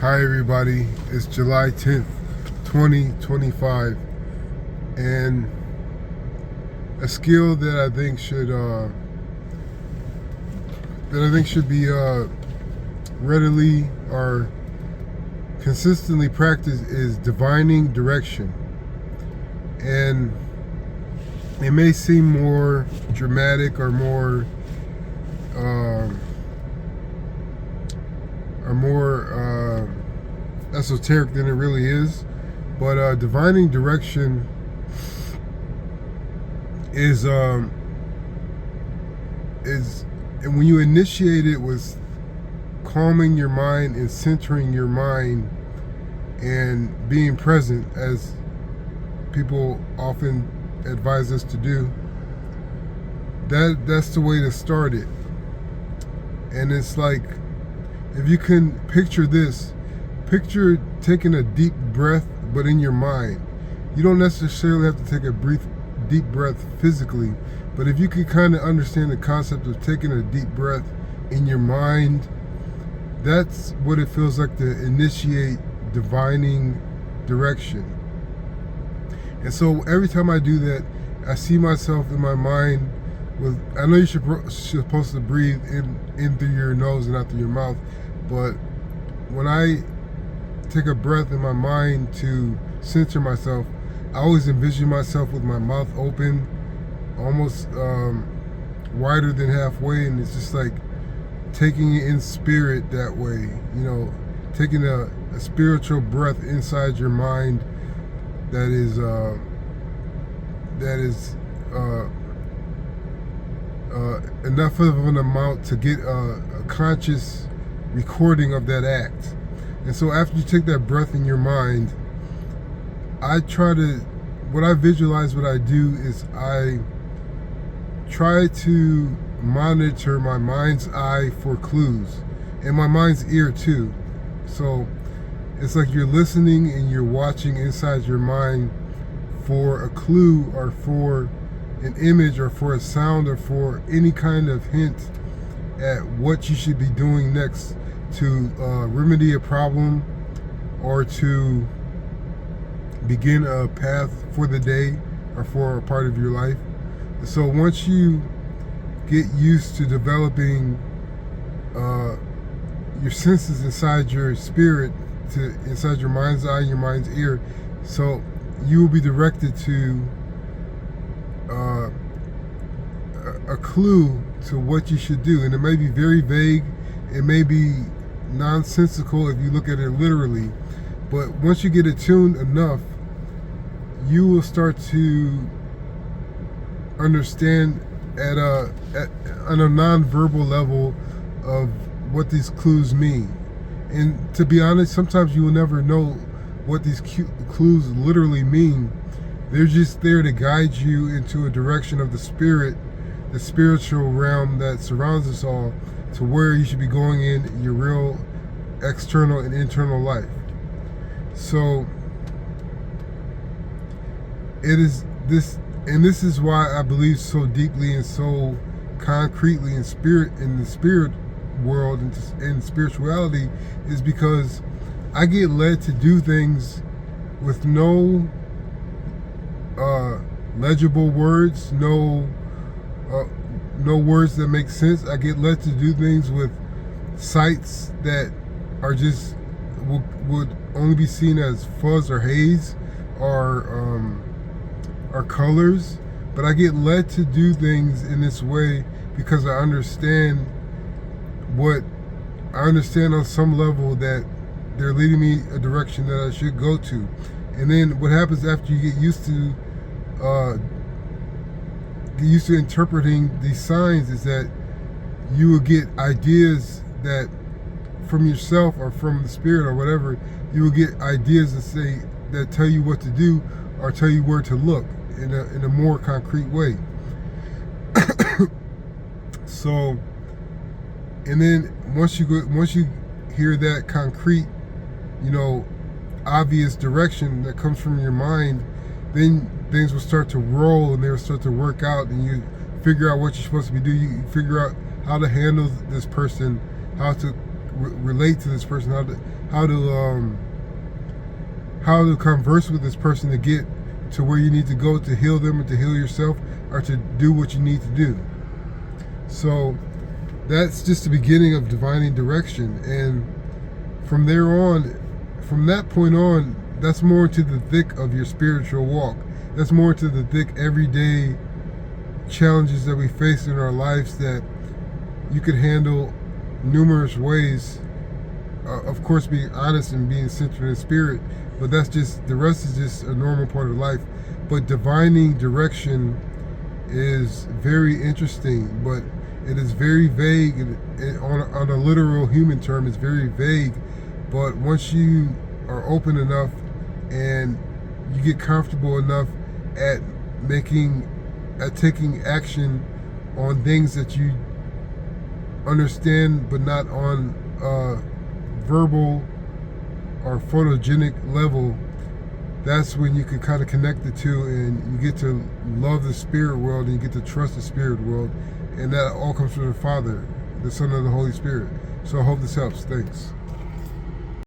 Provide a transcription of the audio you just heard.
Hi everybody, it's July 10th, 2025, and a skill that I think should be readily or consistently practiced is divining direction. And it may seem more dramatic or more esoteric than it really is, but divining direction is and when you initiate it with calming your mind and centering your mind and being present, as people often advise us to do, that's the way to start it. And it's like, if you can picture this, picture taking a deep breath, but in your mind. You don't necessarily have to take a deep breath physically, but if you can kind of understand the concept of taking a deep breath in your mind, that's what it feels like to initiate divining direction. And so every time I do that, I see myself in my mind with, I know you're supposed to breathe in through your nose and out through your mouth, but when I take a breath in my mind to center myself, I always envision myself with my mouth open, almost wider than halfway, and it's just like taking it in spirit that way, taking a spiritual breath inside your mind that is enough of an amount to get a conscious recording of that act. And so after you take that breath in your mind, what I visualize, what I do is I try to monitor my mind's eye for clues, and my mind's ear too. So it's like you're listening and you're watching inside your mind for a clue or for an image or for a sound or for any kind of hint at what you should be doing next to remedy a problem or to begin a path for the day or for a part of your life. So once you get used to developing your senses inside your spirit, inside your mind's eye, your mind's ear, so you will be directed to a clue to what you should do. And it may be very vague, it may be nonsensical if you look at it literally, but once you get attuned enough, you will start to understand on a non-verbal level of what these clues mean. And to be honest, sometimes you will never know what these clues literally mean. They're just there to guide you into a direction of the spirit, the spiritual realm that surrounds us all, to where you should be going in your real external and internal life. So it is this, and this is why I believe so deeply and so concretely in the spirit world and in spirituality, is because I get led to do things with no legible words, no words that make sense. I get led to do things with sights that are just would only be seen as fuzz or haze or colors. But I get led to do things in this way because I understand on some level that they're leading me a direction that I should go to. And then what happens after you get used to interpreting these signs is that you will get ideas that from yourself or from the spirit or whatever, you will get ideas that tell you what to do or tell you where to look in a more concrete way. So, and then once you hear that concrete, obvious direction that comes from your mind, then things will start to roll and they'll start to work out, and you figure out what you're supposed to be doing. You figure out how to handle this person, how to relate to this person, how to converse with this person to get to where you need to go to heal them and to heal yourself, or to do what you need to do. So that's just the beginning of divining direction, and from there on, from that point on, that's more into the thick of your spiritual walk. That's more into the thick everyday challenges that we face in our lives that you could handle numerous ways. Of course, being honest and being centered in spirit, but that's just, the rest is just a normal part of life. But divining direction is very interesting, but it is very vague, and on a literal human term, it's very vague. But once you are open enough and you get comfortable enough at taking action on things that you understand, but not on verbal or photogenic level, that's when you can kind of connect the two, and you get to love the spirit world, and you get to trust the spirit world, and that all comes from the Father, the Son, and the Holy Spirit. So I hope this helps. Thanks.